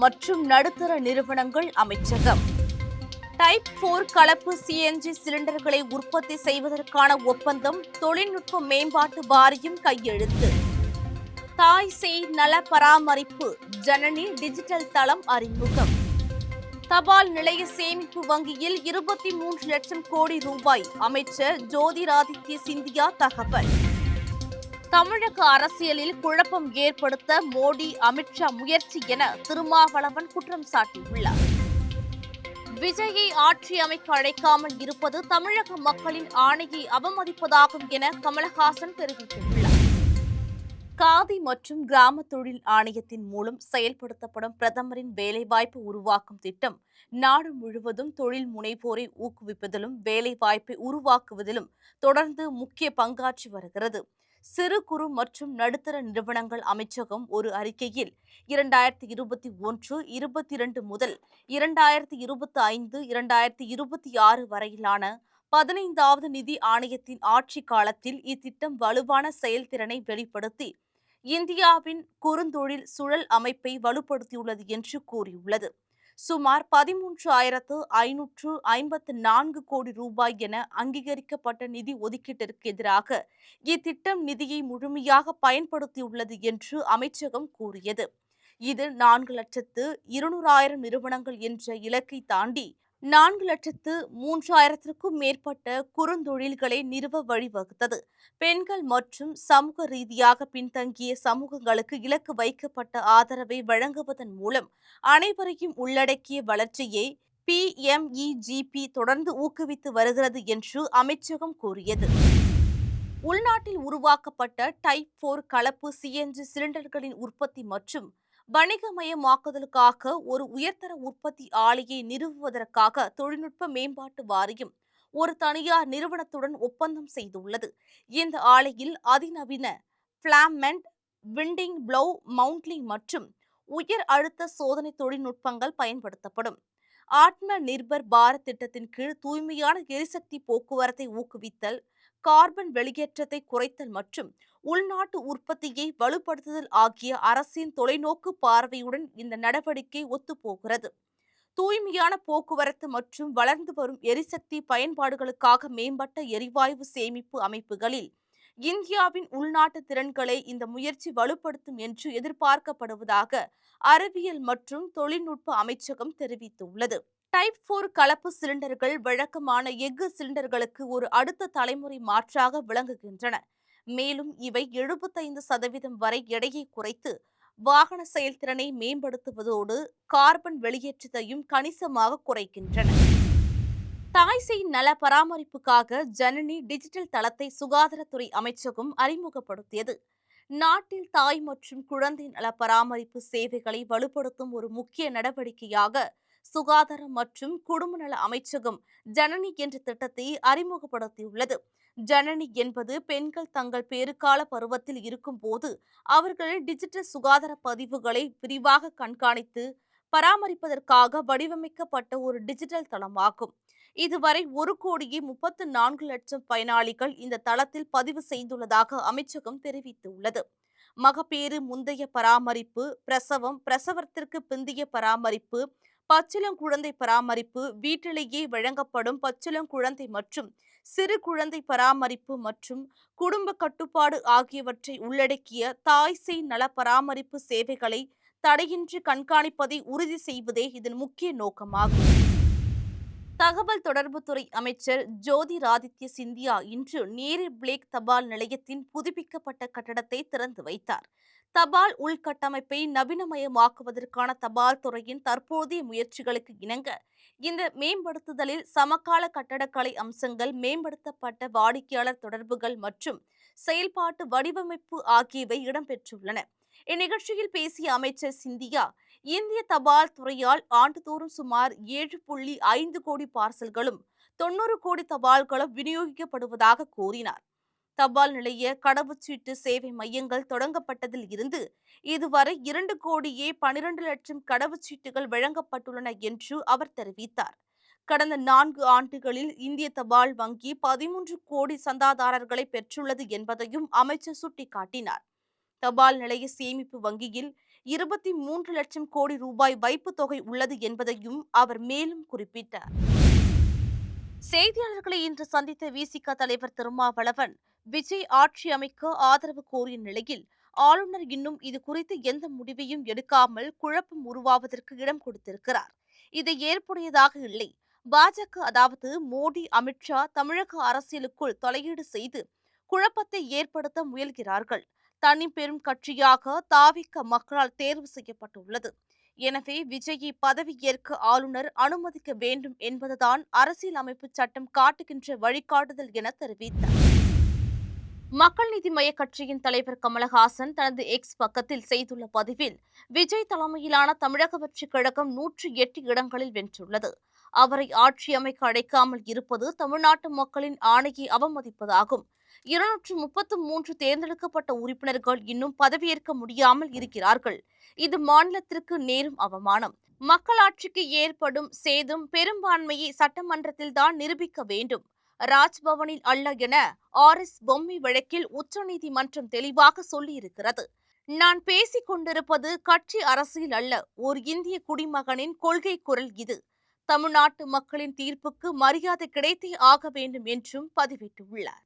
மற்றும் நடுத்தர நிறுவனங்கள் அமைச்சகம். டைப் 4 கலப்பு சிஎன்ஜி சிலிண்டர்களை உற்பத்தி செய்வதற்கான ஒப்பந்தம் தொழில்நுட்ப மேம்பாட்டு வாரியம் கையெழுத்து. தாய் சேய் நல பராமரிப்பு ஜனனி டிஜிட்டல் தளம் அறிமுகம். தபால் நிலைய சேமிப்பு வங்கியில் 23 லட்சம் கோடி ரூபாய் அமைச்சர் ஜோதிராதித்ய சிந்தியா தகவல். தமிழக அரசியலில் குழப்பம் ஏற்படுத்த மோடி அமித்ஷா முயற்சி என திருமாவளவன் குற்றம் சாட்டியுள்ளார். விஜயை ஆட்சி அமைக்க அழைக்காமல் இருப்பது தமிழக மக்களின் ஆணையை அவமதிப்பதாகும் என கமலஹாசன் தெரிவித்துள்ளார். காதி மற்றும் கிராம தொழில் ஆணையத்தின் மூலம் செயல்படுத்தப்படும் பிரதமரின் வேலைவாய்ப்பு உருவாக்கும் திட்டம் நாடு முழுவதும் தொழில் முனைவோரை ஊக்குவிப்பதிலும் வேலைவாய்ப்பை உருவாக்குவதிலும் தொடர்ந்து முக்கிய பங்காற்றி வருகிறது. சிறு குறு மற்றும் நடுத்தர நிறுவனங்கள் அமைச்சகம் ஒரு அறிக்கையில் 2021-22 முதல் 2025-2026 வரையிலான 15வது நிதி ஆணையத்தின் ஆட்சி காலத்தில் இத்திட்டம் வலுவான செயல்திறனை வெளிப்படுத்தி இந்தியாவின் குறுந்தொழில் சுழல் அமைப்பை வலுப்படுத்தியுள்ளது என்று கூறியுள்ளது. சுமார் 13,554 கோடி ரூபாய் என அங்கீகரிக்கப்பட்ட நிதி ஒதுக்கீட்டிற்கு எதிராக இத்திட்டம் நிதியை முழுமையாக பயன்படுத்தியுள்ளது என்று அமைச்சகம் கூறியது. இது 4,200,000 நிறுவனங்கள் என்ற இலக்கை தாண்டி 4,03,000க்கும் மேற்பட்ட குறுந்தொழில்களை நிறுவ வழிவகுத்தது. பெண்கள் மற்றும் சமூக ரீதியாக பின்தங்கிய சமூகங்களுக்கு இலக்கு வைக்கப்பட்ட ஆதரவை வழங்குவதன் மூலம் அனைவரையும் உள்ளடக்கிய வளர்ச்சியை PMEGP தொடர்ந்து ஊக்குவித்து வருகிறது என்று அமைச்சகம் கூறியது. உள்நாட்டில் உருவாக்கப்பட்ட டைப் 4 கலப்பு சிஎன்ஜி சிலிண்டர்களின் உற்பத்தி மற்றும் வணிகமயமாக்குதலுக்காக ஒரு உயர்தர உற்பத்தி ஆலையை நிறுவுவதற்காக தொழில்நுட்ப மேம்பாட்டு வாரியம் ஒரு தனியார் நிறுவனத்துடன் ஒப்பந்தம் செய்துள்ளது. இந்த ஆலையில் அதிநவீன பிளாமெண்ட், விண்டிங் ப்ளோவ் மவுண்ட்லிங் மற்றும் உயர் அழுத்த சோதனை தொழில்நுட்பங்கள் பயன்படுத்தப்படும். ஆத்ம நிர்பர் பாரத் திட்டத்தின் கீழ் தூய்மையான எரிசக்தி போக்குவரத்தை ஊக்குவித்தல், கார்பன் வெளியேற்றத்தை குறைத்தல் மற்றும் உள்நாட்டு உற்பத்தியை வலுப்படுத்துதல் ஆகிய அரசின் தொலைநோக்கு பார்வையுடன் இந்த நடவடிக்கை ஒத்துப்போகிறது. தூய்மையான போக்குவரத்து மற்றும் வளர்ந்து வரும் எரிசக்தி பயன்பாடுகளுக்காக மேம்பட்ட எரிவாயு சேமிப்பு அமைப்புகளில் இந்தியாவின் உள்நாட்டு திறன்களை இந்த முயற்சி வலுப்படுத்தும் என்று எதிர்பார்க்கப்படுவதாக அறிவியல் மற்றும் தொழில்நுட்ப அமைச்சகம் தெரிவித்துள்ளது. டைப் 4 கலப்பு சிலிண்டர்கள் வழக்கமான எஃகு சிலிண்டர்களுக்கு ஒரு அடுத்த தலைமுறை மாற்றாக விளங்குகின்றன. மேலும் இவை 75% வரை எடையை குறைத்து வாகன செயல்திறனை மேம்படுத்துவதோடு கார்பன் வெளியேற்றத்தையும் கணிசமாக குறைக்கின்றன. தாய்சேய் நல பராமரிப்புக்காக ஜனனி டிஜிட்டல் தளத்தை சுகாதாரத்துறை அமைச்சகம் அறிமுகப்படுத்தியது. நாட்டில் தாய் மற்றும் குழந்தை நல பராமரிப்பு சேவைகளை வலுப்படுத்தும் ஒரு முக்கிய நடவடிக்கையாக சுகாதாரம் மற்றும் குடும்ப நல அமைச்சகம் ஜனனி என்ற திட்டத்தை அறிமுகப்படுத்தியுள்ளது. ஜனனி என்பது பெண்கள் தங்கள் பேறுகால பருவத்தில் இருக்கும் போது அவர்களின் டிஜிட்டல் சுகாதார பதிவுகளை விரிவாக கண்காணித்து பராமரிப்பதற்காக வடிவமைக்கப்பட்ட ஒரு டிஜிட்டல் தளமாகும். இதுவரை 1,34,00,000 பயனாளிகள் இந்த தளத்தில் பதிவு செய்துள்ளதாக அமைச்சகம் தெரிவித்துள்ளது. மகப்பேறு முந்தைய பராமரிப்பு, பிரசவம், பிரசவத்திற்கு பிந்தைய பராமரிப்பு, பச்சிளங்குழந்தை பராமரிப்பு, வீட்டிலேயே வழங்கப்படும் பச்சிளங்குழந்தை மற்றும் சிறு குழந்தை பராமரிப்பு மற்றும் குடும்ப கட்டுப்பாடு ஆகியவற்றை உள்ளடக்கிய தாய்சேய் நல பராமரிப்பு சேவைகளை தடையின்றி கண்காணிப்பதை உறுதி செய்வதே இதன் முக்கிய நோக்கமாகும். தகவல் தொடர்புத்துறை அமைச்சர் ஜோதிராதித்ய சிந்தியா இன்று நேரு பிளேக் தபால் நிலையத்தின் புதுப்பிக்கப்பட்ட கட்டடத்தை திறந்து வைத்தார். தபால் உள்கட்டமைப்பை நவீனமயமாக்குவதற்கான தபால் துறையின் தற்போதைய முயற்சிகளுக்கு இணங்க இந்த மேம்படுத்துதலில் சமகால கட்டடக்கலை அம்சங்கள், மேம்படுத்தப்பட்ட வாடிக்கையாளர் தொடர்புகள் மற்றும் செயல்பாட்டு வடிவமைப்பு ஆகியவை இடம்பெற்றுள்ளன. இந்நிகழ்ச்சியில் பேசிய அமைச்சர் சிந்தியா, இந்திய தபால் துறையால் ஆண்டுதோறும் சுமார் 7.5 கோடி பார்சல்களும் 90 கோடி தபால்களும் விநியோகிக்கப்படுவதாக கூறினார். தபால் நிலைய கடவுச்சீட்டு சேவை மையங்கள் தொடங்கப்பட்டதில் இருந்து இதுவரை 2,12,00,000 கடவுச்சீட்டுகள் வழங்கப்பட்டுள்ளன என்று அவர் தெரிவித்தார். கடந்த 4 ஆண்டுகளில் இந்திய தபால் வங்கி 13 கோடி சந்தாதாரர்களை பெற்றுள்ளது என்பதையும் அமைச்சர் சுட்டிக்காட்டினார். தபால் நிலைய சேமிப்பு வங்கியில் 23 லட்சம் கோடி ரூபாய் வைப்புத் தொகை உள்ளது என்பதையும் அவர் மேலும் குறிப்பிட்டார். செய்தியாளர்களை இன்று சந்தித்த விசிக தலைவர் திருமாவளவன், விஜய் ஆட்சி அமைக்க ஆதரவு கோரிய நிலையில் ஆளுநர் இன்னும் இது குறித்து எந்த முடிவையும் எடுக்காமல் குழப்பம் உருவாவதற்கு இடம் கொடுத்திருக்கிறார். இது ஏற்புடையதாக இல்லை. பாஜக, அதாவது மோடி, அமித்ஷா, தமிழக அரசியலுக்குள் தலையீடு செய்து குழப்பத்தை ஏற்படுத்த முயல்கிறார்கள். தனி பெரும் கட்சியாக தாவிக மக்களால் தேர்வு செய்யப்பட்டுள்ளது. எனவே விஜயை பதவியேற்க ஆளுநர் அனுமதிக்க வேண்டும் என்பதுதான் அரசியல் அமைப்பு சட்டம் காட்டுகின்ற வழிகாட்டுதல் என தெரிவித்தார். மக்கள் நீதி மய்ய கட்சியின் தலைவர் கமலஹாசன் தனது எக்ஸ் பக்கத்தில் செய்துள்ள பதிவில், விஜய் தலைமையிலான தமிழக வெற்றிக் கழகம் 108 இடங்களில் வென்றுள்ளது. அவரை ஆட்சி அமைக்க அழைக்காமல் இருப்பது தமிழ்நாட்டு மக்களின் ஆணையை அவமதிப்பதாகும். 233 தேர்ந்தெடுக்கப்பட்ட உறுப்பினர்கள் இன்னும் பதவியேற்க முடியாமல் இருக்கிறார்கள். இது மாநிலத்திற்கு நேரும் அவமானம். மக்களாட்சிக்கு ஏற்படும் சேதம் பெரும்பான்மையை சட்டமன்றத்தில்தான் நிரூபிக்க வேண்டும், ராஜ்பவனில் அல்ல என ஆர்.எஸ். பொம்மை வழக்கில் உச்சநீதிமன்றம் தெளிவாக சொல்லியிருக்கிறது. நான் பேசிக் கொண்டிருப்பது கட்சி அரசியல் அல்ல, ஒரு இந்திய குடிமகனின் கொள்கை குரல் இது. தமிழ்நாட்டு மக்களின் தீர்ப்புக்கு மரியாதை கிடைத்தே ஆக வேண்டும் என்றும் பதிவிட்டுள்ளார்.